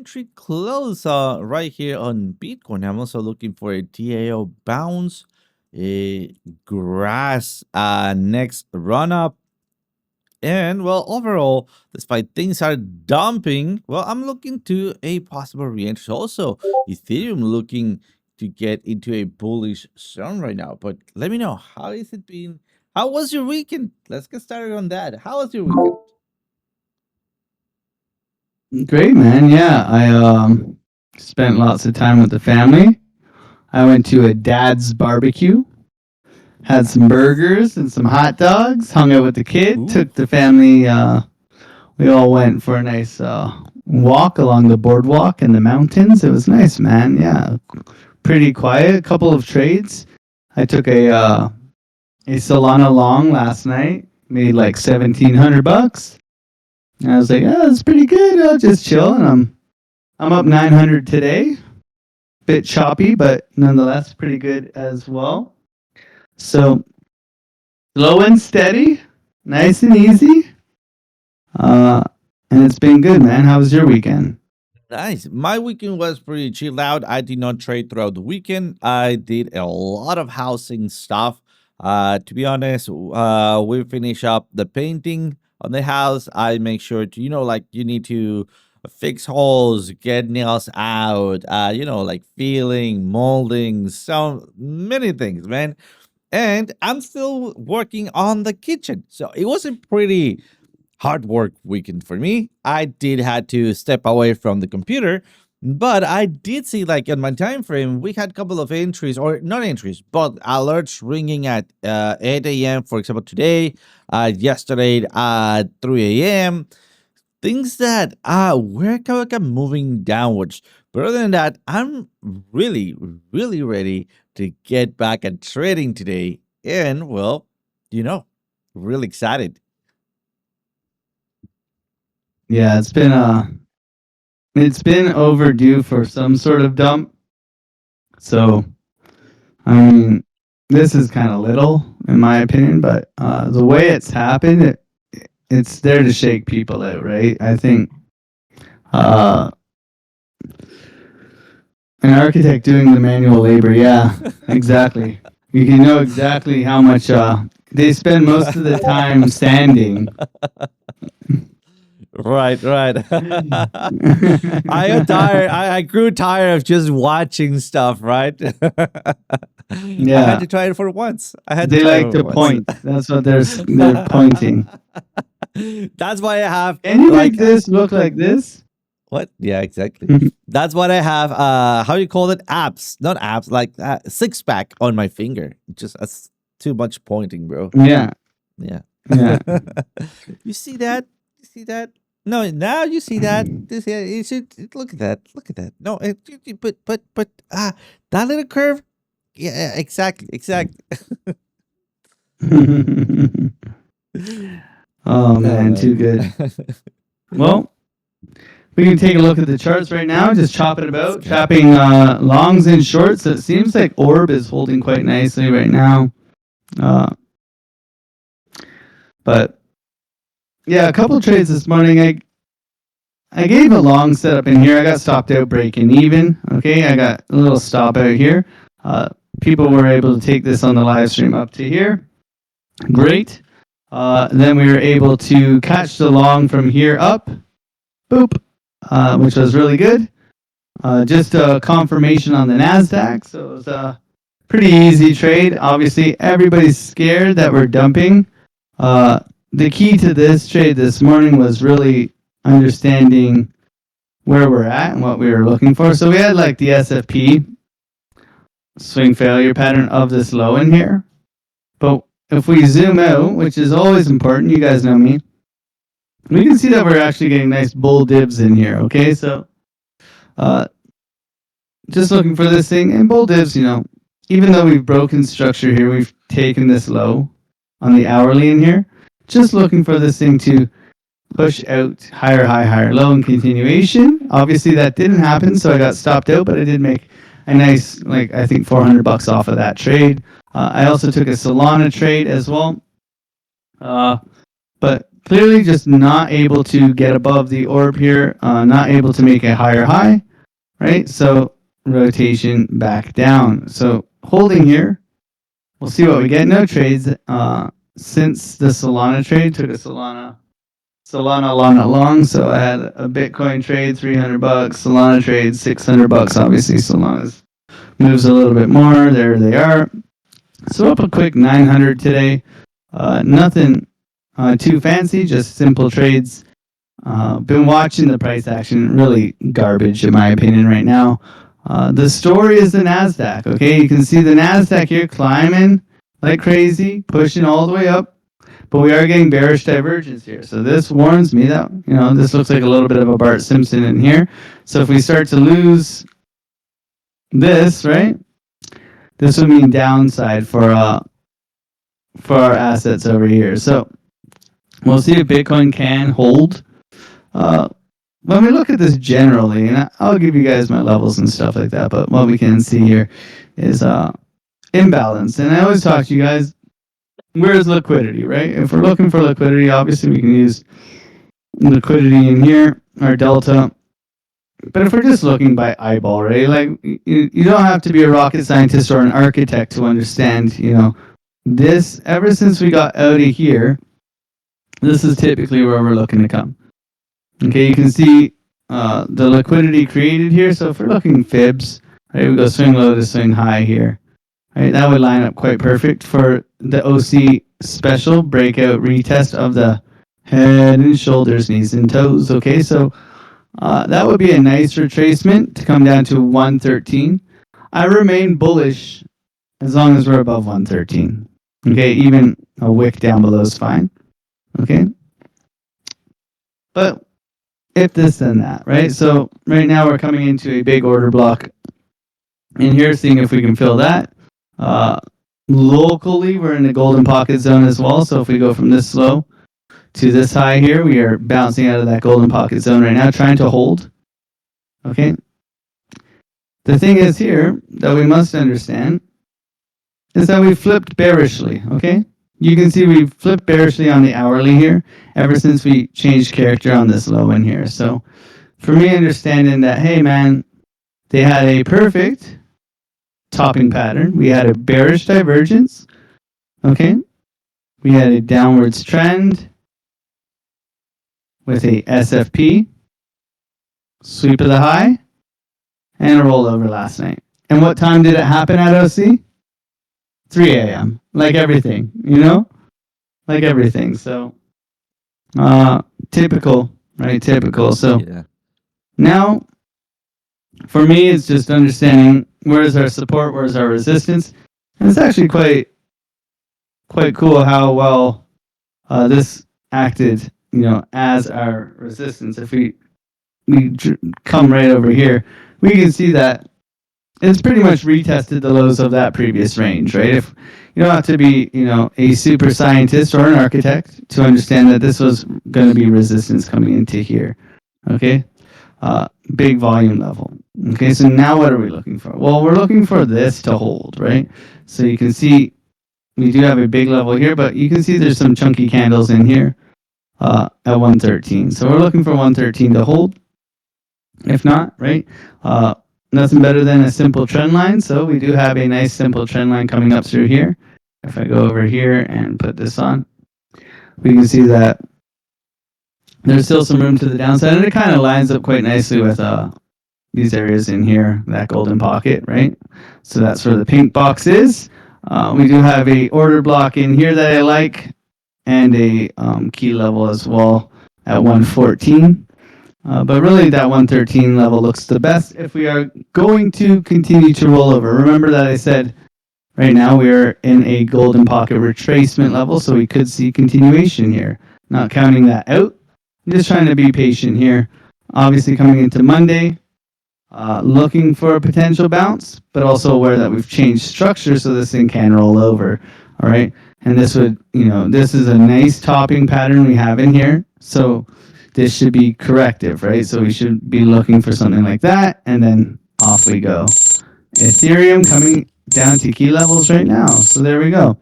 Entry close right here on Bitcoin. I'm also looking for a TAO bounce, a grass next run up. And well, overall, despite things are dumping, well, I'm looking to a possible re-entry. Also, Ethereum looking to get into a bullish zone right now. But let me know, how is it been? How was your weekend? Let's get started on that. How was your weekend? Great, man. Yeah, I spent lots of time with the family. I went to a dad's barbecue, had some burgers and some hot dogs, hung out with the kid, Ooh. took the family. We all went for a nice walk along the boardwalk in the mountains. It was nice, man. Yeah, pretty quiet. A couple of trades. I took a Solana long last night. Made like $1,700. And I was like, oh, that's pretty good. I'll just chill, and I'm up 900 today. Bit choppy, but nonetheless pretty good as well. So slow and steady, nice and easy. And it's been good, man. How was your weekend? Nice. My weekend was pretty chilled out. I did not trade throughout the weekend. I did a lot of housing stuff. To be honest, we finish up the painting on the house. I make sure to, like you need to fix holes, get nails out, like feeling, molding, so many things, man. And I'm still working on the kitchen. So it was a pretty hard work weekend for me. I did had to step away from the computer, but I did see like in my time frame we had a couple of entries, or not entries, but alerts ringing at 8 a.m. For example, today, yesterday at 3 a.m. Things that we're kind of moving downwards. But other than that, I'm really, really ready to get back at trading today, and well, you know, really excited. Yeah, it's been overdue for some sort of dump. So I mean, this is kind of little in my opinion, but the way it's happened, it's there to shake people out, right? I think uh, an architect doing the manual labor, yeah, exactly. You can know exactly how much they spend most of the time standing. Right, right. I am tired. I grew tired of just watching stuff, right? I had Yeah, to try it for once. I had to they try it like for to once. point. That's what they're pointing. That's why I have Can you make like this look like this? what? Yeah, exactly. That's what I have. How do you call it? Abs, not abs, like six pack on my finger. Just that's too much pointing, bro. Yeah, Yeah. yeah. You see that? You see that? No, now you see that. This, yeah, you should look at that. Look at that. No, but that little curve. Yeah, exactly, exactly. Oh No, man, too good. no. Well, we can take a look at the charts right now. Just chopping about, Okay. chopping longs and shorts. It seems like Orb is holding quite nicely right now. Uh, but yeah, a couple trades this morning. I gave a long setup in here. I got stopped out breaking even. Okay, I got a little stop out here. People were able to take this on the live stream up to here. Great. Then we were able to catch the long from here up. Boop. Which was really good. Just a confirmation on the NASDAQ. So it was a pretty easy trade. Obviously, everybody's scared that we're dumping. The key to this trade this morning was really understanding where we're at and what we were looking for. So we had like the SFP swing failure pattern of this low in here. But if we zoom out, which is always important, you guys know me, we can see that we're actually getting nice bull dibs in here. Okay, so just looking for this thing, and bull dibs, even though we've broken structure here, we've taken this low on the hourly in here, just looking for this thing to push out higher, high, higher, low in continuation. Obviously that didn't happen, so I got stopped out, but I did make a nice, like, I think $400 off of that trade. I also took a Solana trade as well. But clearly just not able to get above the orb here, not able to make a higher high, right? So rotation back down. So holding here, we'll see what we get. No trades since the Solana trade. Took a Solana long. So I had a Bitcoin trade, $300. Solana trade, $600. Obviously, Solana's moves a little bit more. There they are. So up a quick 900 today. Nothing too fancy, just simple trades. Been watching the price action, really garbage in my opinion right now. The story is the NASDAQ, okay? You can see the NASDAQ here climbing like crazy, pushing all the way up, but we are getting bearish divergence here. So this warns me that, this looks like a little bit of a Bart Simpson in here. So if we start to lose this, right, this would mean downside for our assets over here. So we'll see if Bitcoin can hold. When we look at this generally, and I'll give you guys my levels and stuff like that, but what we can see here is imbalance. And I always talk to you guys, where's liquidity, right? If we're looking for liquidity, obviously we can use liquidity in here, our delta. But if we're just looking by eyeball, right? Like, you don't have to be a rocket scientist or an architect to understand, this, ever since we got out of here, this is typically where we're looking to come. Okay, you can see the liquidity created here. So if we're looking fibs, right, we go swing low to swing high here. Right, that would line up quite perfect for the OC special breakout retest of the head and shoulders, knees and toes. Okay, so that would be a nice retracement to come down to 113. I remain bullish as long as we're above 113. Okay, even a wick down below is fine. Okay, but if this then that, right? So right now we're coming into a big order block in here, seeing if we can fill that. Locally, we're in the golden pocket zone as well. So if we go from this low to this high here, we are bouncing out of that golden pocket zone right now, trying to hold. Okay. The thing is here that we must understand is that we flipped bearishly. Okay. You can see we flipped bearishly on the hourly here ever since we changed character on this low in here. So for me, understanding that, hey man, they had a perfect topping pattern. We had a bearish divergence. Okay. We had a downwards trend with a SFP, sweep of the high, and a rollover last night. And what time did it happen at OC? 3 a.m. Like everything, like everything. So, typical, right? Typical. So Yeah. now, for me, it's just understanding where's our support, where's our resistance. And it's actually quite cool how well this acted, as our resistance. If we come right over here, we can see that it's pretty much retested the lows of that previous range, right? If you don't have to be, a super scientist or an architect to understand that this was going to be resistance coming into here, okay? Big volume level. Okay, so now what are we looking for? Well, we're looking for this to hold, right? So you can see we do have a big level here, but you can see there's some chunky candles in here at 113. So we're looking for 113 to hold. If not, right? Nothing better than a simple trend line. So we do have a nice simple trend line coming up through here. If I go over here and put this on, we can see that there's still some room to the downside, and it kind of lines up quite nicely with these areas in here, that golden pocket, right? So that's where the pink box is. We do have a order block in here that I like, and a key level as well at 114. But really that 113 level looks the best if we are going to continue to roll over. Remember that I said right now we are in a golden pocket retracement level, so we could see continuation here. Not counting that out. I'm just trying to be patient here. Obviously coming into Monday, looking for a potential bounce, but also aware that we've changed structure so this thing can roll over. All right. And this would, this is a nice topping pattern we have in here. So this should be corrective, right? So we should be looking for something like that, and then off we go. Ethereum coming down to key levels right now. So there we go.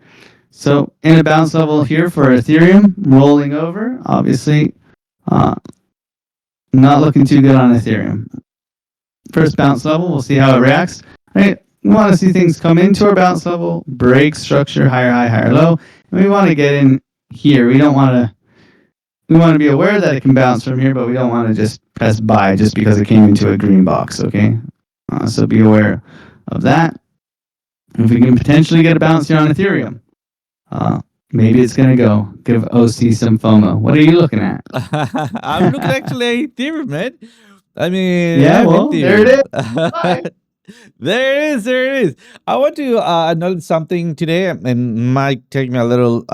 So in a bounce level here for Ethereum, rolling over, obviously, uh, not looking too good on Ethereum. First bounce level, we'll see how it reacts. Right, we want to see things come into our bounce level, break structure, higher high, higher low. And we want to get in here. We don't want to. We want to be aware that it can bounce from here, but we don't want to just press buy just because it came into a green box. Okay, so be aware of that. If we can potentially get a bounce here on Ethereum, maybe it's gonna go. Give OC some FOMO. What are you looking at? I'm looking actually at Ethereum, man. I mean, Yeah, I'm well, there it is. Bye. There it is. There it is. I want to acknowledge something today, and might take me a little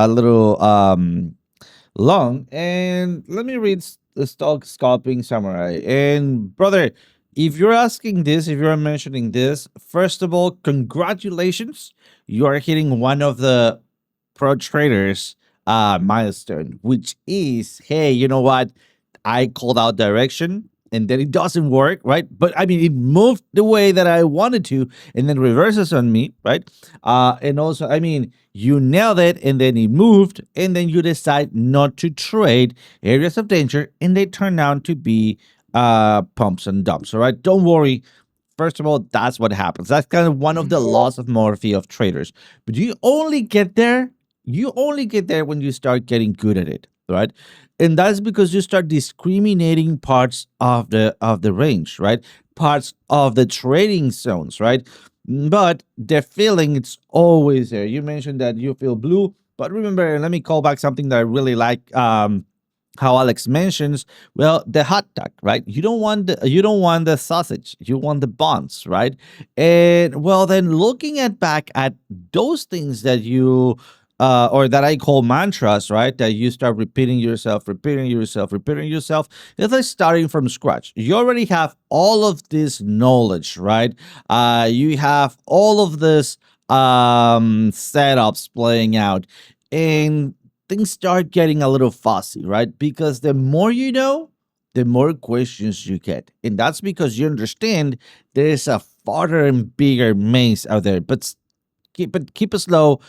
long. And let me read the stock scalping summary. And brother, if you're asking this, if you're mentioning this, first of all, congratulations. You are hitting one of the pro traders milestone, which is, hey, you know what? I called out direction and then it doesn't work, right? But I mean, it moved the way that I wanted to and then reverses on me, right? And also, I mean, you nailed it and then it moved and then you decide not to trade areas of danger and they turn out to be pumps and dumps, all right? Don't worry. First of all, that's what happens. That's kind of one of the laws of Morphe of traders. But you only get there when you start getting good at it, right? And that's because you start discriminating parts of the range, right? Parts of the trading zones, right? But the feeling it's always there. You mentioned that you feel blue, but remember, let me call back something that I really like. How Alex mentions, well, the hot dog, right? You don't want the sausage, you want the buns, right? And well, then looking at back at those things that you or that I call mantras, right? That you start repeating yourself, repeating yourself, repeating yourself. It's like starting from scratch. You already have all of this knowledge, right? You have all of this setups playing out, and things start getting a little fussy, right? Because the more you know, the more questions you get. And that's because you understand there's a farther and bigger maze out there. But keep it slow,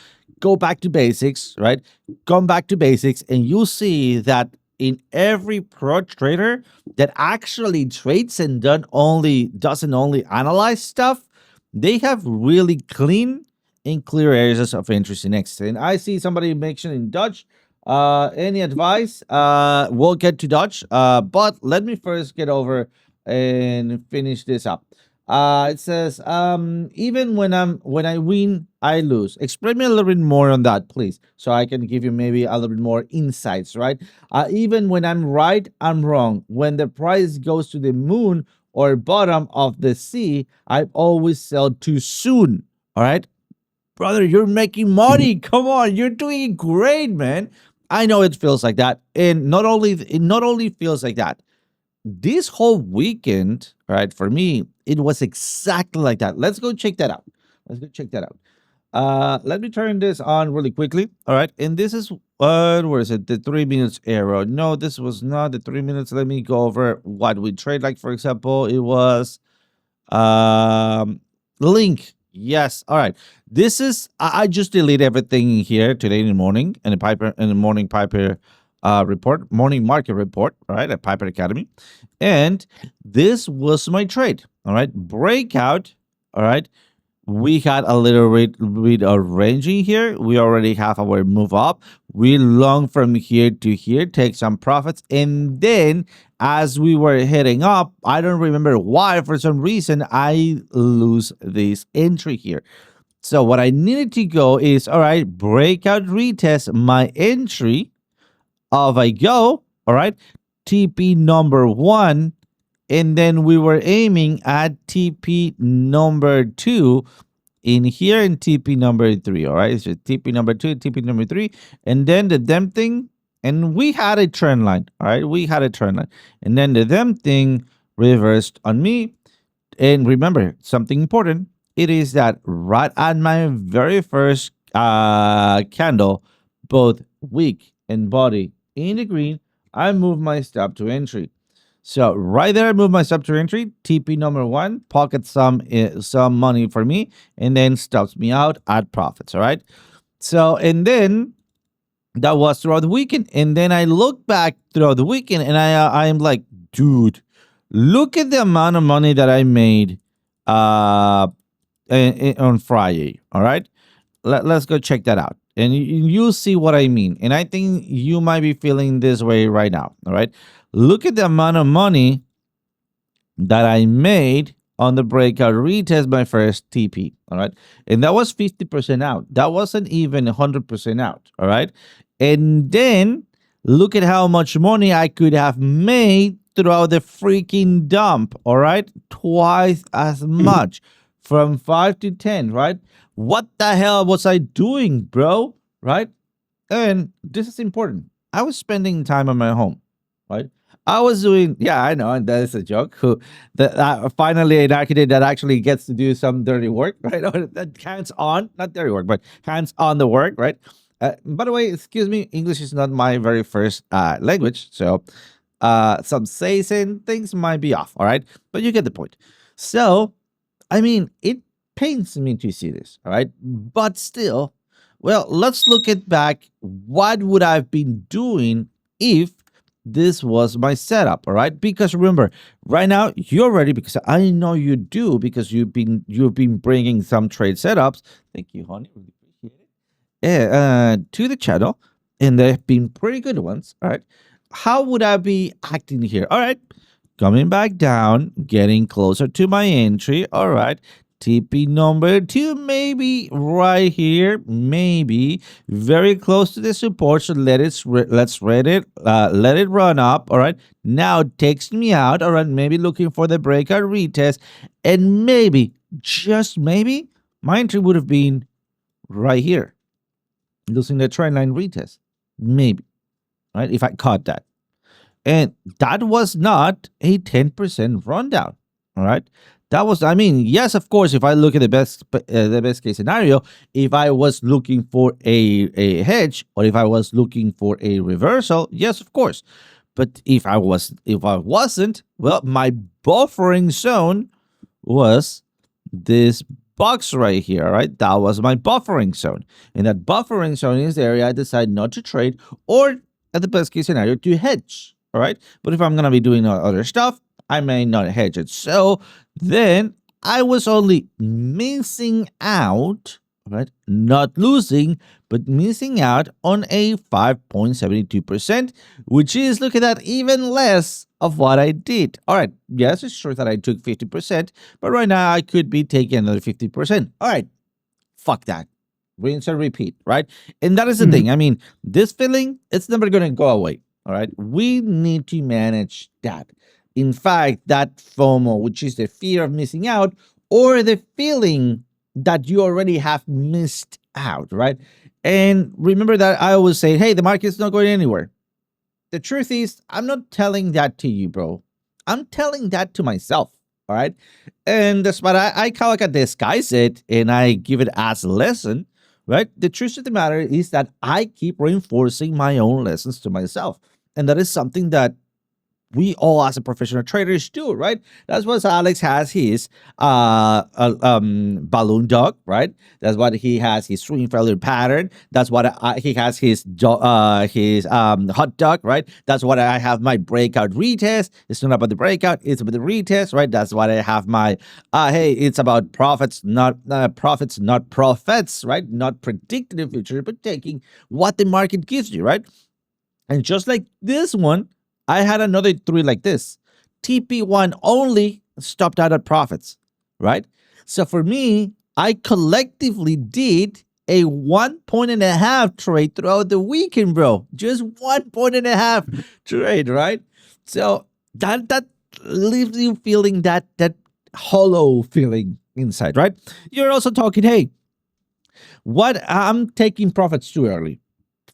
go back to basics, right? Come back to basics, and you'll see that in every pro trader that actually trades and doesn't only analyze stuff, they have really clean and clear areas of interest in X. And I see somebody mentioning Dutch. Any advice? We'll get to Dutch. But let me first get over and finish this up. It says, even when I win, I lose. Explain me a little bit more on that, please, so I can give you maybe a little bit more insights, right? Even when I'm right, I'm wrong. When the price goes to the moon or bottom of the sea, I always sell too soon. All right, brother, you're making money. Come on, you're doing great, man. I know it feels like that, and it not only feels like that. This whole weekend, right, for me, it was exactly like that. Let's go check that out. Let's go check that out. Let me turn this on really quickly. All right, and this is where is it? The 3 minutes arrow. No, this was not the 3 minutes. Let me go over what we trade. Like for example, it was link. Yes. All right. This is I just delete everything here today in the morning and the morning Piper report, morning market report, all right, at Piper Academy. And this was my trade. All right. Breakout. All right. We had a little bit of ranging here. We already have our move up. We long from here to here, take some profits. And then as we were heading up, I don't remember why, for some reason, I lose this entry here. So what I needed to go is, all right, breakout retest my entry. Off I go, all right, TP number 1, and then we were aiming at TP number 2 in here in TP number 3, all right? So TP number 2, TP number 3, and then the them thing, and we had a trend line, all right? We had a trend line, and then the them thing reversed on me. And remember, something important, it is that right at my very first candle, both wick and body in the green, I move my stop to entry. So right there, I move my stop to entry. TP number 1 pockets some money for me, and then stops me out at profits. All right. So, and then that was throughout the weekend. And then I look back throughout the weekend and I'm like, dude, look at the amount of money that I made uh, on Friday. All right. Let's go check that out. And you'll see what I mean. And I think you might be feeling this way right now. All right. Look at the amount of money that I made on the breakout retest my first TP. All right. And that was 50% out. That wasn't even 100% out. All right. And then look at how much money I could have made throughout the freaking dump. All right. Twice as much from 5 to 10. Right. What the hell was I doing, bro? Right. And this is important. I was spending time on my home. Right. I was doing, yeah, I know, and that is a joke. Who that finally an architect that actually gets to do some dirty work, right? Or that hands on, not dirty work, but hands on the work, right? By the way, excuse me, English is not my very first language, so some says and things might be off, all right? But you get the point. So, I mean, it pains me to see this, all right? But still, well, let's look at back. What would I've been doing if this was my setup, all right? Because remember, right now you're ready because I know you do because you've been bringing some trade setups. Thank you, honey. Really appreciate it. To the channel, and they've been pretty good ones. All right. How would I be acting here? All right. Coming back down, getting closer to my entry. All right. TP number 2, maybe right here, maybe very close to the support. So let's let it run up. All right, now it takes me out. All right, maybe looking for the breakout retest, and maybe just maybe my entry would have been right here, losing the trend line retest, maybe, right, if I caught that. And that was not a 10% rundown. All right. That was, I mean, yes, of course, if I look at the best case scenario, if I was looking for a hedge or if I was looking for a reversal, yes, of course. But if I wasn't, well, my buffering zone was this box right here, right? That was my buffering zone. And that buffering zone is the area I decide not to trade or at the best case scenario to hedge. All right. But if I'm going to be doing other stuff, I may not hedge it. So then I was only missing out, right? Not losing, but missing out on a 5.72%, which is, look at that, even less of what I did. All right. Yes, it's true that I took 50%, but right now I could be taking another 50%. All right. Fuck that. Rinse and repeat, right? And that is the thing. I mean, this feeling, it's never going to go away. All right. We need to manage that. In fact, that FOMO, which is the fear of missing out or the feeling that you already have missed out, right? And remember that I always say, hey, the market's not going anywhere. The truth is, I'm not telling that to you, bro. I'm telling that to myself, all right? And that's what I kind of disguise it and I give it as a lesson, right? The truth of the matter is that I keep reinforcing my own lessons to myself. And that is something that we all as a professional traders do, right? That's what Alex has his balloon dog, right? That's what he has his swing failure pattern. That's what he has his hot dog, right? That's what I have my breakout retest. It's not about the breakout, it's about the retest, right? That's what I have my hey, it's about profits, not profits, right? Not predicting the future, but taking what the market gives you, right? And just like this one, I had another 3 like this. TP1 only stopped out at profits, right? So for me, I collectively did a 1.5 trade throughout the weekend, bro. Just 1.5 trade, right? So that leaves you feeling that hollow feeling inside, right? You're also talking, hey, what I'm taking profits too early.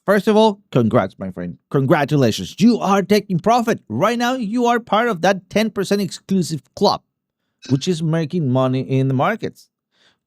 First of all, congrats, my friend. Congratulations. You are taking profit. Right now, you are part of that 10% exclusive club, which is making money in the markets.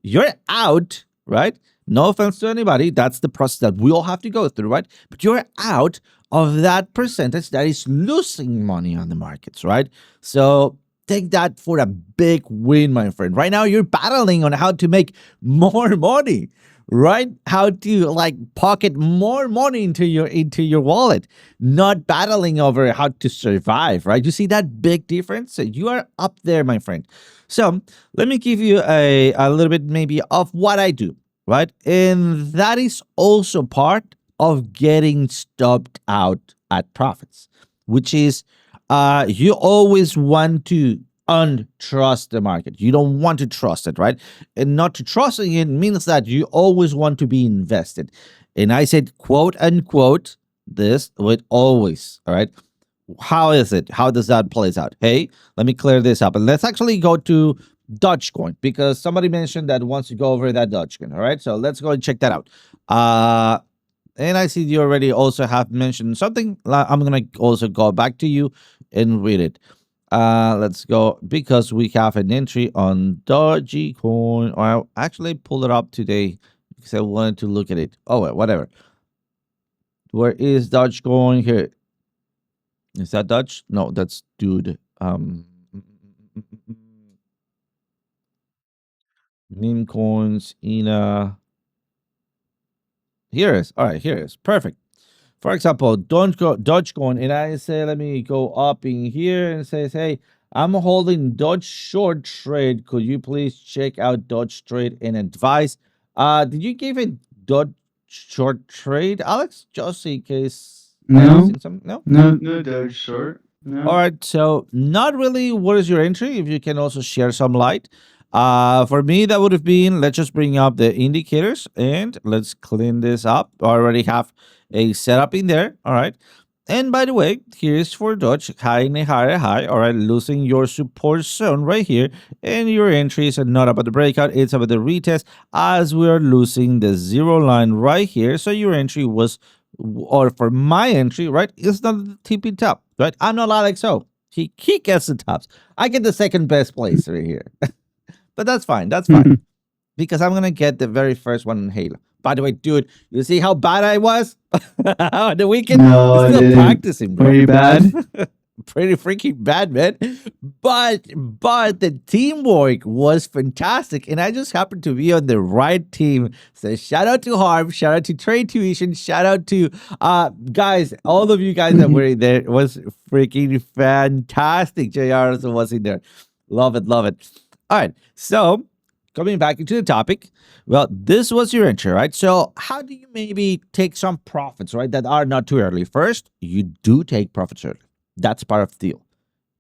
You're out, right? No offense to anybody. That's the process that we all have to go through, right? But you're out of that percentage that is losing money on the markets, right? So take that for a big win, my friend. Right now, you're battling on how to make more money. right? How to like pocket more money into your wallet, not battling over how to survive, right? You see that big difference? So you are up there, my friend. So let me give you a little bit maybe of what I do, right? And that is also part of getting stopped out at profits, which is you always want to untrust the market. You don't want to trust it, right? And not to trusting it means that you always want to be invested. And I said, quote unquote, this with always. All right. How is it? How does that plays out? Hey, let me clear this up. And let's actually go to Dogecoin because somebody mentioned that wants to go over that Dogecoin. All right. So let's go and check that out. And I see you already also have mentioned something. I'm gonna also go back to you and read it. Let's go because we have an entry on Dogecoin. Or I actually pulled it up today because I wanted to look at it. Oh, well, whatever. Where is Dogecoin here? Is that Dutch? No, that's dude. Meme coins, Ina. Here it is. All right, here it is. Perfect. For example, don't go Dogecoin, and I say, let me go up in here and says, hey, I'm holding Dodge short trade. Could you please check out Dodge trade and advise? Did you give it Dodge short trade, Alex? Just in case I'm No, missing something. No. no Doge short. All No. right, so not really. What is your entry? If you can also share some light. For me, that would have been, let's just bring up the indicators and let's clean this up. I already have a setup in there. All right. And by the way, here's for Dodge, high, high, high. All right, losing your support zone right here. And your entries are not about the breakout, it's about the retest as we are losing the zero line right here. So your entry was, or for my entry, right, it's not the tippy top, right? I'm not Alex O. He gets the tops. I get the second best place right here. But that's fine. That's fine. Because I'm gonna get the very first one in Halo. By the way, dude, you see how bad I was on the weekend? No, I Still didn't. practicing, bro. Pretty bad. Pretty freaking bad, man. But the teamwork was fantastic, and I just happened to be on the right team. So shout out to Harv, shout out to Trade Tuition, shout out to guys, all of you guys that were in there. It was freaking fantastic. JR also was in there. Love it, love it. All right, so coming back into the topic, well, this was your entry, right? So how do you maybe take some profits, right, that are not too early? First, you do take profits early. That's part of the deal.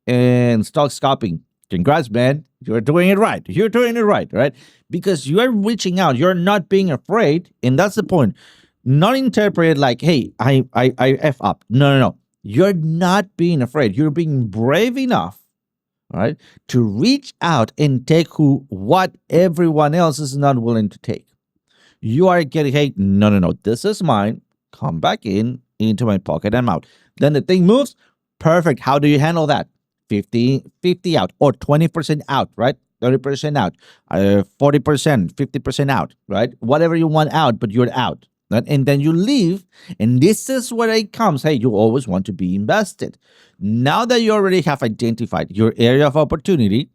And stock scalping, congrats, man. You're doing it right. You're doing it right, right? Because you are reaching out. You're not being afraid, and that's the point. Not interpret it like, hey, I F up. No, no, no. You're not being afraid. You're being brave enough, right, to reach out and take what everyone else is not willing to take. You are getting, hey, no, no, no, this is mine. Come back into my pocket. I'm out. Then the thing moves. Perfect. How do you handle that? 50 out or 20% out, right? 30% out, 40%, 50% out, right? Whatever you want out, but you're out. Right? And then you leave. And this is where it comes. Hey, you always want to be invested. Now that you already have identified your area of opportunity,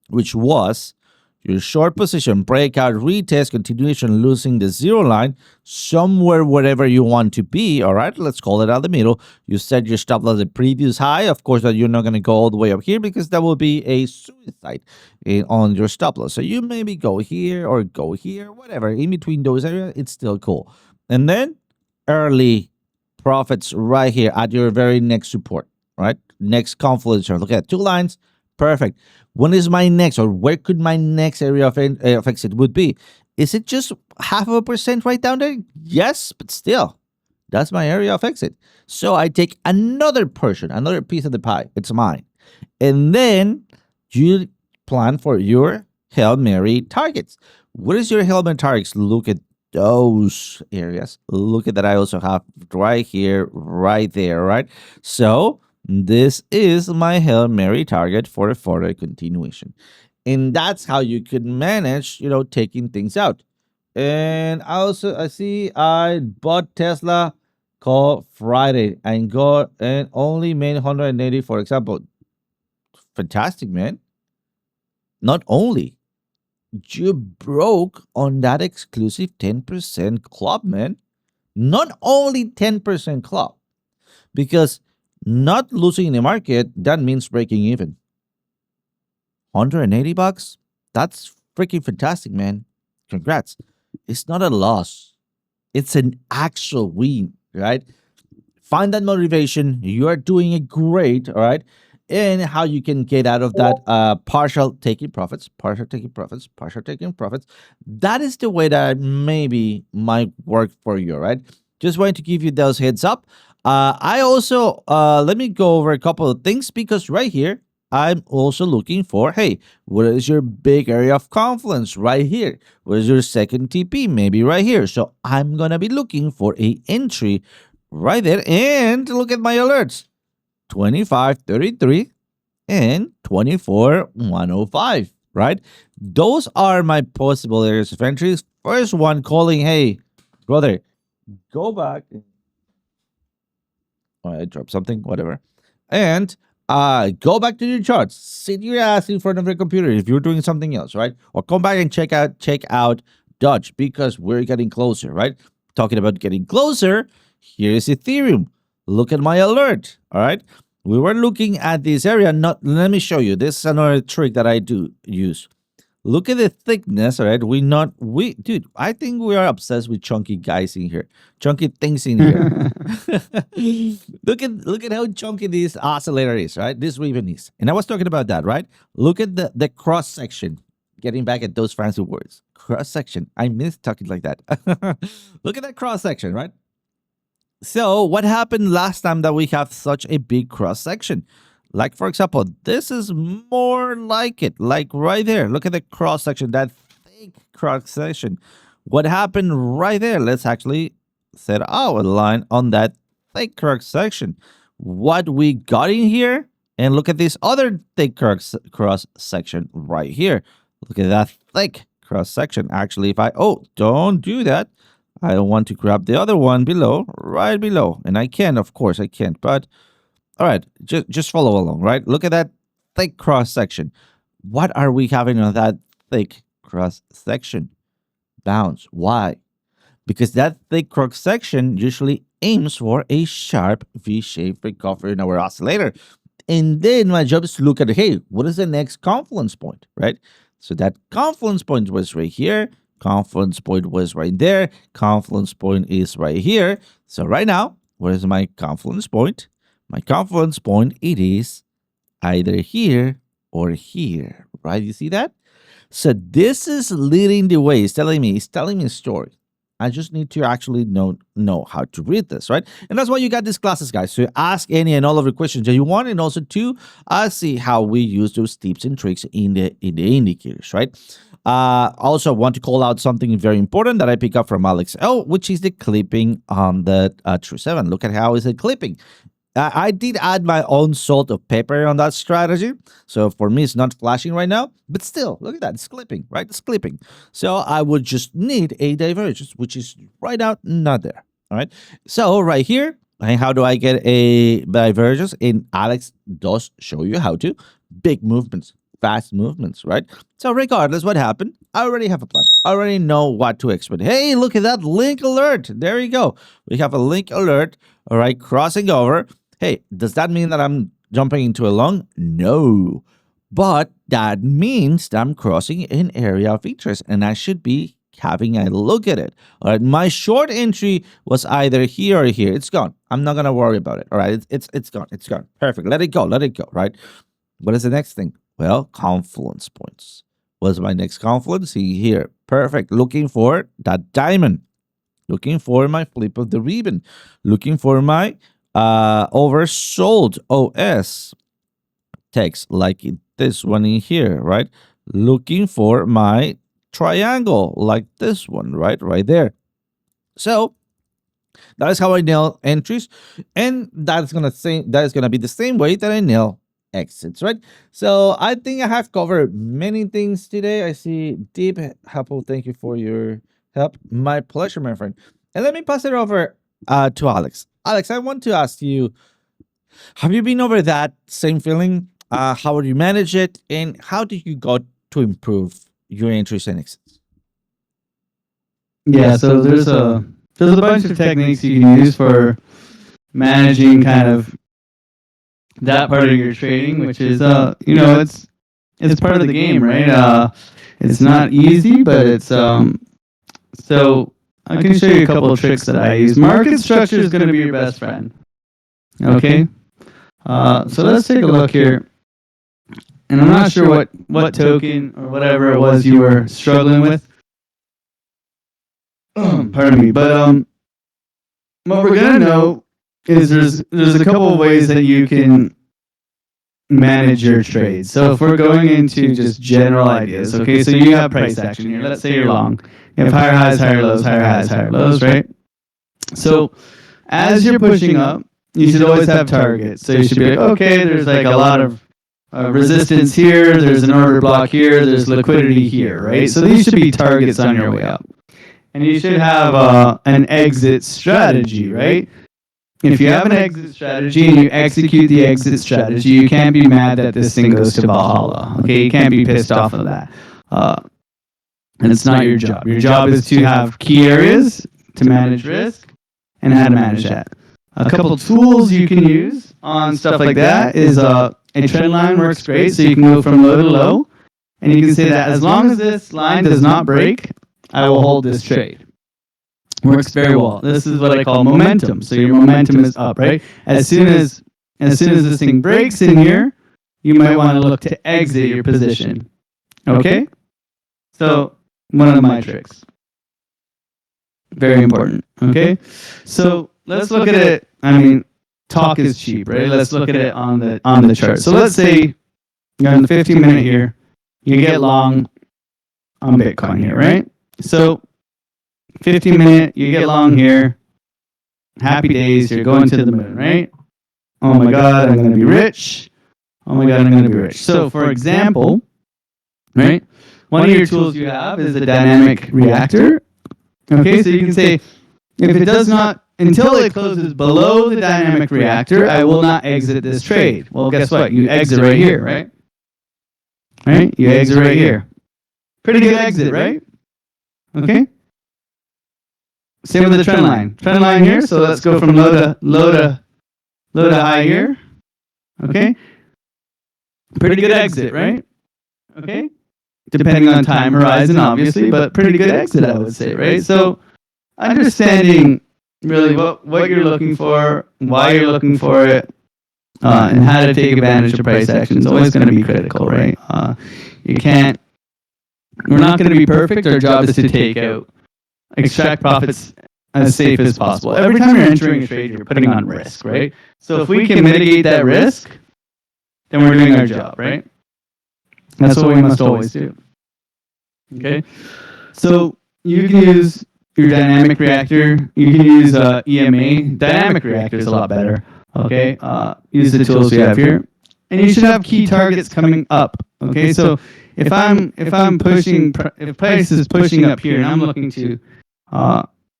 which was your short position, breakout, retest, continuation, losing the zero line, somewhere wherever you want to be, all right? Let's call it out the middle. You set your stop loss at previous high. Of course, that you're not going to go all the way up here because that will be a suicide on your stop loss. So you maybe go here or go here, whatever. In between those areas, it's still cool. And then early profits right here at your very next support, right? Next confluence. Look at 2 lines. Perfect. When is my next, or where could my next area of exit would be? Is it just 0.5% right down there? Yes, but still, that's my area of exit. So I take another portion, another piece of the pie. It's mine. And then you plan for your Hail Mary targets. What is your Hail Mary targets? Look at those areas. Look at that. I also have right here, right there, right? So this is my Hail Mary target for a further continuation. And that's how you could manage, taking things out. And I see I bought Tesla call Friday and got and only made 180, for example. Fantastic, man. Not only. you broke on that exclusive 10% club, man. Not only 10% club, because not losing in the market, that means breaking even. $180? That's freaking fantastic, man. Congrats. It's not a loss. It's an actual win, right? Find that motivation. You are doing it great, all right? And how you can get out of that partial taking profits, partial taking profits, partial taking profits. That is the way that maybe might work for you, right? Just wanted to give you those heads up. I also let me go over a couple of things because right here I'm also looking for, hey, what is your big area of confluence right here? What is your second TP? Maybe right here. So I'm gonna be looking for a entry right there. And look at my alerts: 2533 and 24105, right? Those are my possible areas of entries. First one calling, hey, brother, go back. Oh, I dropped something, whatever. And go back to your charts. Sit your ass in front of your computer if you're doing something else, right? Or come back and check out Dodge because we're getting closer, right? Talking about getting closer, here is Ethereum. Look at my alert, all right? We were looking at this area. Not let me show you. This is another trick that I do use. Look at the thickness, all right? Dude, I think we are obsessed with chunky guys in here, chunky things in here. Look at how chunky this oscillator is, right? This ribbon is. And I was talking about that, right? Look at the cross section. Getting back at those fancy words. Cross section. I miss talking like that. Look at that cross section, right? So what happened last time that we have such a big cross section? Like, for example, this is more like it, like right there. Look at the cross section, that thick cross section. What happened right there? Let's actually set our line on that thick cross section. What we got in here, and look at this other thick cross section right here. Look at that thick cross section. Actually, if don't do that. I want to grab the other one below, right below. And I can, of course, I can't, but all right, just follow along, right? Look at that thick cross section. What are we having on that thick cross section? Bounce. Why? Because that thick cross section usually aims for a sharp V-shaped recovery in our oscillator. And then my job is to look at, hey, what is the next confluence point, right? So that confluence point was right here. Confluence point was right there. Confluence point is right here. So right now, what is my confluence point? My confluence point, it is either here or here, right? You see that? So this is leading the way. It's telling me a story. I just need to actually know how to read this, right? And that's why you got these classes, guys. So ask any and all of the questions that you want, and also to see how we use those tips and tricks in the indicators, right? Also want to call out something very important that I pick up from Alex L, which is the clipping on the True 7. Look at how is it clipping. I did add my own salt of pepper on that strategy. So for me, it's not flashing right now, but still, look at that. It's clipping, right? It's clipping. So I would just need a divergence, which is right out, not there. All right. So right here, and how do I get a divergence? And Alex does show you how to. Big movements, fast movements, right? So regardless what happened, I already have a plan. I already know what to expect. Hey, look at that link alert. There you go. We have a link alert, all right, crossing over. Hey, does that mean that I'm jumping into a long? No. But that means that I'm crossing an area of interest and I should be having a look at it. All right. My short entry was either here or here. It's gone. I'm not going to worry about it. All right. It's gone. It's gone. Perfect. Let it go. Let it go. Right. What is the next thing? Well, confluence points. What's my next confluence? See here. Perfect. Looking for that diamond. Looking for my flip of the ribbon. Looking for my oversold OS text like this one in here, right? Looking for my triangle like this one, right there. So that is how I nail entries, and that is gonna be the same way that I nail exits, right? So I think I have covered many things today. I see Deep Apple, thank you for your help. My pleasure, my friend. And let me pass it over to Alex. Alex, I want to ask you, have you been over that same feeling? How do you manage it? And how did you go to improve your entries and exits? Yeah, so there's a bunch of techniques you can use for managing kind of that part of your trading, which is it's part of the game, right? It's not easy, but it's so I can show you a couple of tricks that I use. Market structure is going to be your best friend. Okay, so let's take a look here. And I'm not sure what token or whatever it was you were struggling with. Pardon me, but what we're gonna know is there's a couple of ways that you can manage your trades. So if we're going into just general ideas, okay, so you have price action here. Let's say you're long. You have higher highs, higher lows, higher highs, higher lows, right? So as you're pushing up, you should always have targets. So you should be like, okay, there's like a lot of resistance here, there's an order block here, there's liquidity here, right? So these should be targets on your way up. And you should have an exit strategy, right? If you have an exit strategy and you execute the exit strategy, you can't be mad that this thing goes to Valhalla. Okay, you can't be pissed off of that. And it's not your job. Your job is to have key areas to manage risk and how to manage that. A couple tools you can use on stuff like that is a trend line works great. So you can go from low to low, and you can say that as long as this line does not break, I will hold this trade. Works very well. This is what I call momentum. So your momentum is up, right? As soon as this thing breaks in here, you might want to look to exit your position. Okay? So one of my tricks. Very important. Okay? So let's look at it. I mean, talk is cheap, right? Let's look at it on the chart. So let's say you're on the 15-minute here. You get long on Bitcoin here, right? So 15-minute, you get long here. Happy days, you're going to the moon, right? Oh my God, I'm going to be rich. Oh my God, I'm going to be rich. So for example, right, one of your tools you have is a dynamic reactor. Okay, so you can say, if it does not, until it closes below the dynamic reactor, I will not exit this trade. Well, guess what? You exit right here, right? Right? You exit right here. Pretty good exit, right? Okay? Same with the trend line. Trend line here, so let's go from low to high here. Okay? Pretty good exit, right? Okay? Depending on time horizon, obviously, but pretty good exit, I would say, right? So understanding really what you're looking for, why you're looking for it, and how to take advantage of price action is always going to be critical, right? We're not going to be perfect. Our job is to extract profits as safe as possible. Every time you're entering a trade, you're putting on risk, right? So if we can mitigate that risk, then we're doing our job, right? That's what we must always do. Okay? So you can use your dynamic reactor. You can use EMA. Dynamic reactor is a lot better. Okay? Use the tools we have here. And you should have key targets coming up. Okay? So if price is pushing up here and I'm looking to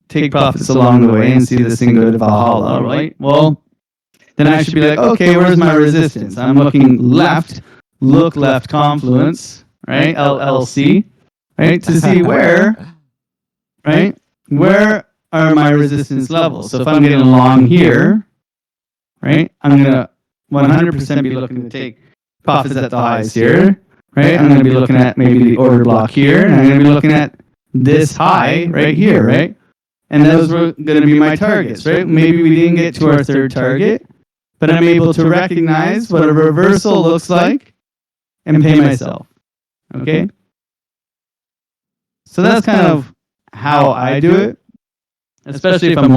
take profits along the way and see this thing go to Valhalla, right? Well, then I should be like, okay, where's my resistance? I'm looking left, look left confluence, right? LLC, right? To see where, right? Where are my resistance levels? So if I'm getting along here, right? I'm going to 100% be looking to take profits at the highs here, right? I'm going to be looking at maybe the order block here, and I'm going to be looking at this high right here, right? And those were going to be my targets, right? Maybe we didn't get to our third target, but I'm able to recognize what a reversal looks like and pay myself, okay? So that's kind of how I do it, especially if I'm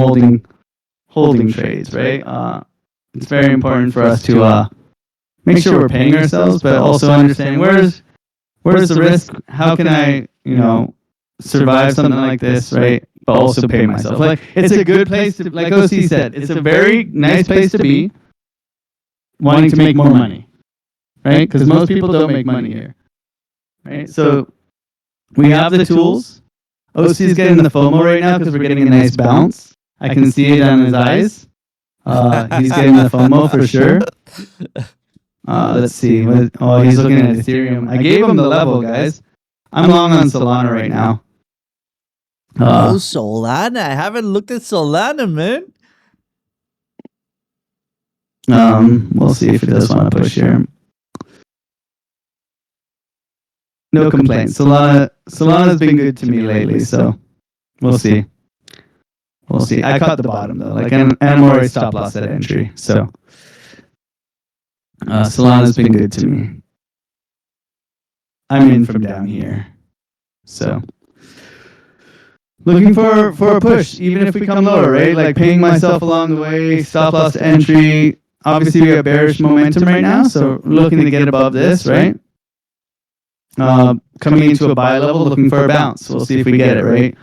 holding trades, right? It's very important for us to make sure we're paying ourselves, but also understand where's the risk? How can I, survive something like this, right? But also pay myself. Like, it's a good place to, like OC said, it's a very nice place to be wanting to make more money, right? Because most people don't make money here, right? So we have the tools. OC is getting the FOMO right now because we're getting a nice bounce. I can see it on his eyes. He's getting the FOMO for sure. Let's see. He's looking at Ethereum. I gave him the level, guys. I'm long on Solana right now. Oh, Solana. I haven't looked at Solana, man. We'll see if it does want to push here. No complaints. Solana's been good to me lately, so we'll see. We'll see. I caught the bottom though, like, and I'm already stop loss at entry. So Solana's been good to me. I'm in from down here, so looking for a push, even if we come lower, right? Like paying myself along the way, stop loss to entry. Obviously, we have bearish momentum right now, so looking to get above this, right? Coming into a buy level, looking for a bounce. We'll see if we get it, right?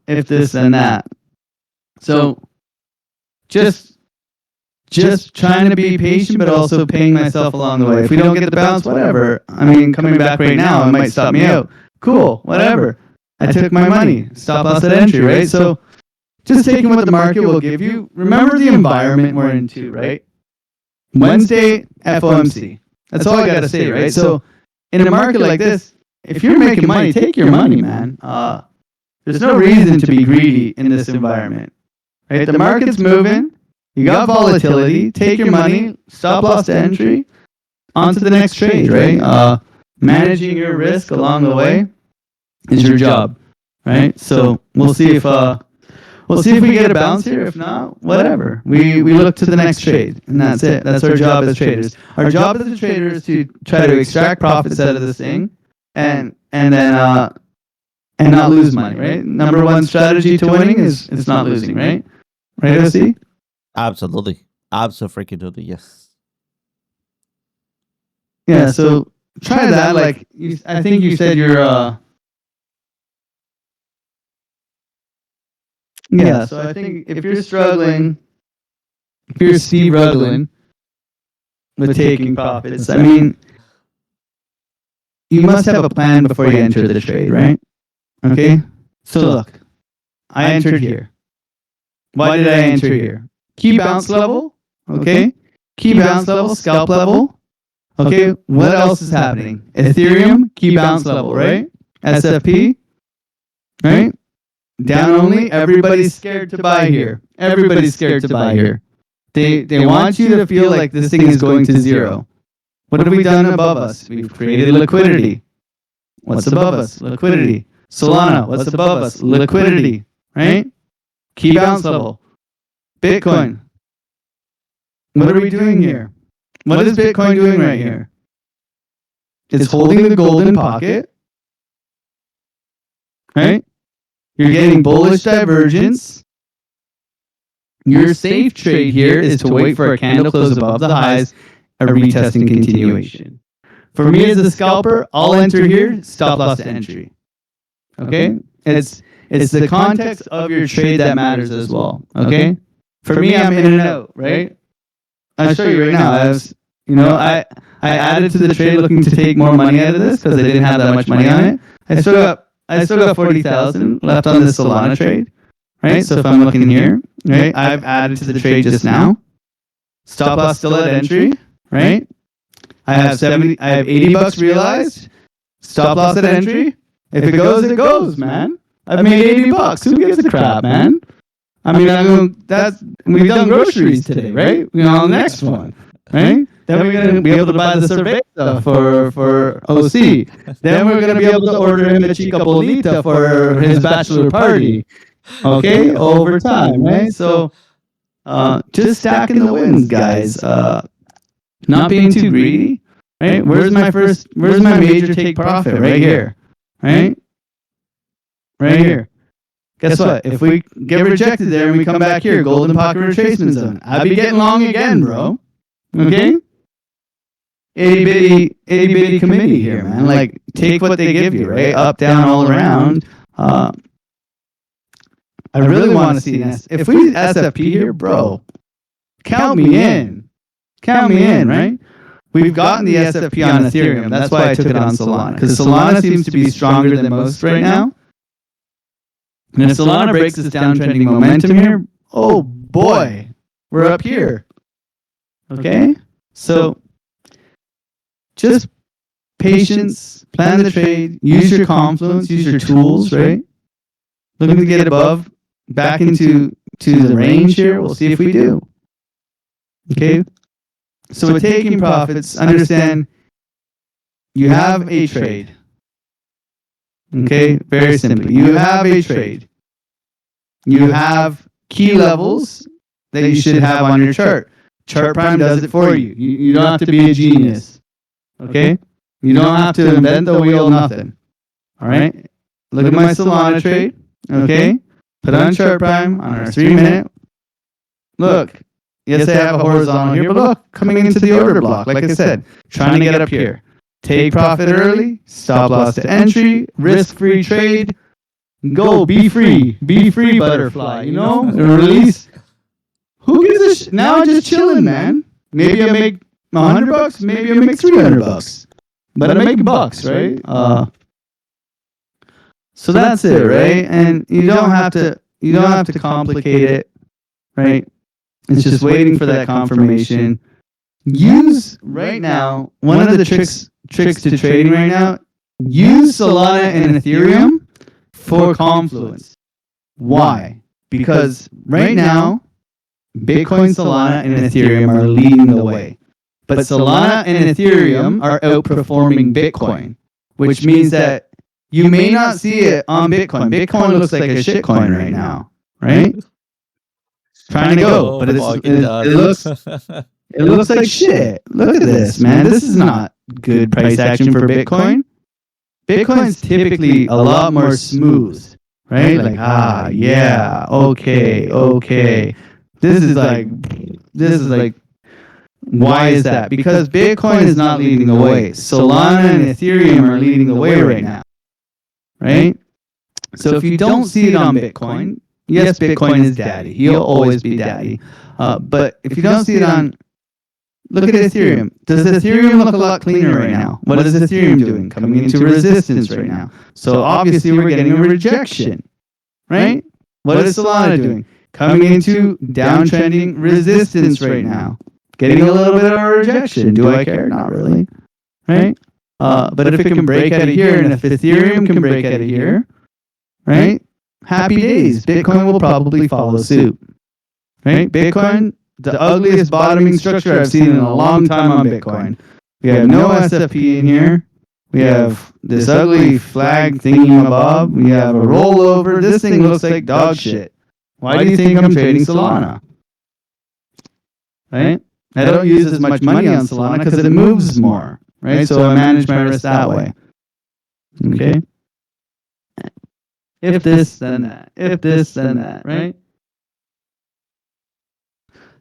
If this, then that. So just trying to be patient, but also paying myself along the way. If we don't get the bounce, whatever. I mean, coming back right now, it might stop me out. Cool, whatever. I took my money. Stop loss at entry, right? So just taking what the market will give you. Remember the environment we're into, right? Wednesday, FOMC. That's all I got to say, right? So in a market like this, if you're making money, take your money, man. There's no reason to be greedy in this environment, right? The market's moving. You got volatility. Take your money. Stop loss to entry. On to the next trade, right? Managing your risk along the way is your job, right? So we'll see if we get a bounce here. If not, whatever. We look to the next trade, and that's it. That's our job as traders. Our job as a trader is to try to extract profits out of this thing, and then and not lose money, right? Number one strategy to winning is not losing, right? Right, OC? Absolutely. Absolutely, yes. Yeah, so try that. Like, I think you said you're yeah, so I think if you're struggling, if you're struggling with taking profits, I mean, you must have a plan before you enter the trade, right? Okay? So look, I entered here. Why did I enter here? Key bounce level, okay? Key bounce level, scalp level. Okay, what else is happening? Ethereum, key bounce level, right? SFP, right? Down only, everybody's scared to buy here. Everybody's scared to buy here. They want you to feel like this thing is going to zero. What have we done above us? We've created liquidity. What's above us? Liquidity. Solana, what's above us? Liquidity, right? Key bounce level. Bitcoin. What are we doing here? What is Bitcoin doing right here? It's holding the golden pocket, right? You're getting bullish divergence. Your safe trade here is to wait for a candle close above the highs, a retest and continuation. For me as a scalper, I'll enter here, stop loss to entry. Okay? It's the context of your trade that matters as well. Okay? For me, I'm in and out, right? I'll show you right now. I added to the trade looking to take more money out of this because I didn't have that much money on it. I still got 40,000 left on this Solana trade, right? So if I'm looking here, right, I've added to the trade just now. Stop loss still at entry, right? I have 80 bucks realized. Stop loss at entry. If it goes, it goes, man. I've made 80 bucks. Who gives a crap, man? I mean, we've done groceries today, right? On the next one, right? Then we're going to be able to buy the cerveza for OC. Then we're going to be able to order him a chica bonita for his bachelor party. Okay? Over time, right? So just stacking the wins, guys. Not being too greedy, right? Where's my major take profit? Right here, right? Right here. Guess what? If we get rejected there and we come back here, golden pocket retracement zone, I'd be getting long again, bro. Okay? Itty bitty committee here, man. Like, take what they give you, right? Up, down, all around. I really want to see this. If we SFP here, bro, count me in. Count me in, right? We've gotten the SFP on Ethereum. That's why I took it on Solana. Because Solana seems to be stronger than most right now. And if Solana breaks this downtrending momentum here, oh boy, we're up here. Okay? So just patience, plan the trade, use your confluence, use your tools, right? Looking to get above, back into the range here. We'll see if we do. Okay. So with taking profits, understand you have a trade. Okay, very simply. You have a trade. You have key levels that you should have on your chart. Chart Prime does it for you. You don't have to be a genius. Okay? You don't have to invent the wheel, nothing. All right? Look at my Solana trade. Okay? Put on Chart Prime on our 3-minute. Look. Yes, I have a horizontal here, but look, coming into the order block, like I said, trying to get up here. Take profit early, stop loss to entry, risk-free trade. Go, be free, butterfly. You know, release. Who gives a shit? Now I'm just chilling, man. Maybe I make $100, maybe I make $300, but I make bucks, right? So that's it, right? And you don't have to complicate it, right? It's just waiting for that confirmation. Use right now one of the tricks to trading right now. Use Solana and Ethereum for Confluence. Why? Because right now, Bitcoin, Solana, and Ethereum are leading the way. But Solana and Ethereum are outperforming Bitcoin, which means that you may not see it on Bitcoin. Bitcoin looks like a shitcoin right now, right? Trying to go, but it looks like shit. Look at this, man. This is not good price action for Bitcoin. Bitcoin's typically a lot more smooth, right? Like, yeah, okay. This is like, why is that? Because Bitcoin is not leading the way. Solana and Ethereum are leading the way right now, right? So if you don't see it on Bitcoin, yes, Bitcoin is daddy. He'll always be daddy. But if you don't see it on, look at Ethereum. Does Ethereum look a lot cleaner right now? What is Ethereum doing? Coming into resistance right now. So obviously we're getting a rejection, right? What is Solana doing? Coming into downtrending resistance right now. Getting a little bit of a rejection. Do I care? Not really, right? But if it can break out of here, and if Ethereum can break out of here, right? Happy days. Bitcoin will probably follow suit, right? Bitcoin, the ugliest bottoming structure I've seen in a long time on Bitcoin. We have no SFP in here. We have this ugly flag thingy-mabob. We have a rollover. This thing looks like dog shit. Why do you think I'm trading Solana? Right? I don't use as much money on Solana because it moves more, right? So I manage my risk that way. Okay? If this, then that. If this, then that, right?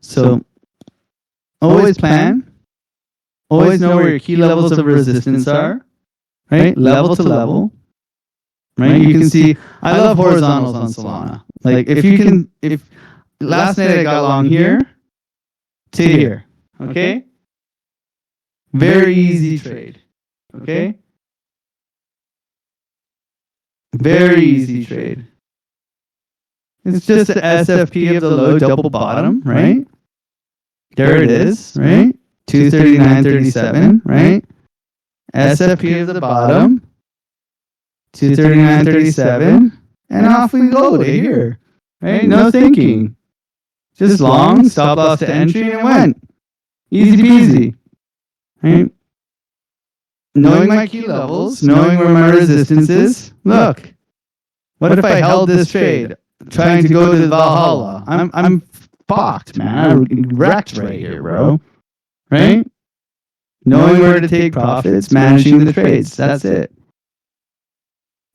So always plan. Always know where your key levels of resistance are, right? Level to level, right? You can see, I love horizontals on Solana. Like if last night I got long here to here, okay? Very easy trade, okay? Very easy trade. It's just the SFP of the low double bottom, right? There it is, right? 239.37, right? SFP of the bottom, 239.37, and off we go to here, right? No thinking. Just long, stop loss to entry, and it went. Easy peasy, right? Knowing my key levels, knowing where my resistance is. Look, what if I held this trade trying to go to the Valhalla? I'm fucked, man. I'm wrecked right here, bro. Right? Knowing where to take profits, managing the trades. That's it.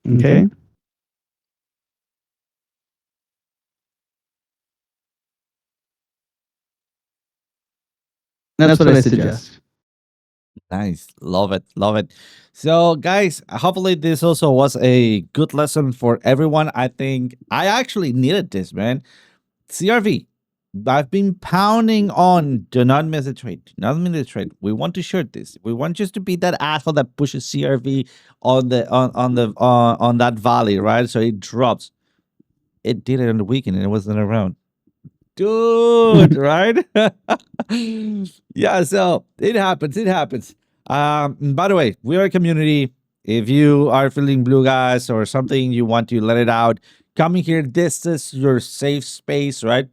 Okay? That's what I suggest. Nice. Love it. Love it. So, guys, hopefully this also was a good lesson for everyone. I think I actually needed this, man. CRV, I've been pounding on do not miss a trade. Do not miss a trade. We want to short this. We want just to be that asshole that pushes CRV on that valley, right? So it drops. It did it on the weekend and it wasn't around. Dude, right? Yeah, so it happens. By the way, we are a community. If you are feeling blue guys or something, you want to let it out, come in here. This is your safe space, right?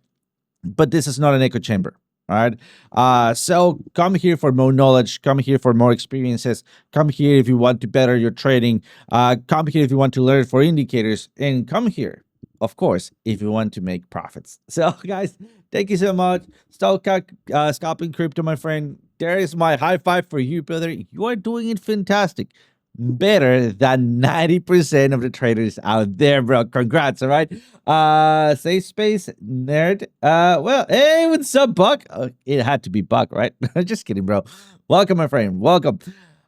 But this is not an echo chamber. All right. So come here for more knowledge. Come here for more experiences. Come here if you want to better your trading. Come here if you want to learn for indicators, and come here, of course, if you want to make profits. So, guys, thank you so much. Scalping Crypto, my friend. There is my high five for you, brother. You are doing it fantastic. Better than 90% of the traders out there, bro. Congrats, all right? Safe space, nerd. Well, hey, what's up, Buck? It had to be Buck, right? Just kidding, bro. Welcome, my friend. Welcome.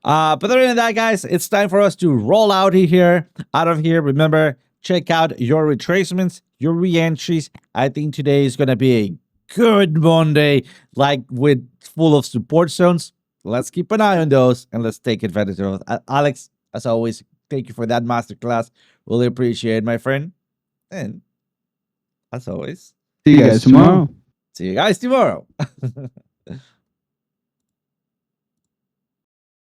But other than that, guys, it's time for us to roll out of here. Remember, check out your retracements, your reentries. I think today is gonna be a good Monday, like with full of support zones. Let's keep an eye on those and let's take advantage of it. Alex, as always, thank you for that masterclass. Really appreciate it, my friend. And as always, See you guys tomorrow. see you guys tomorrow.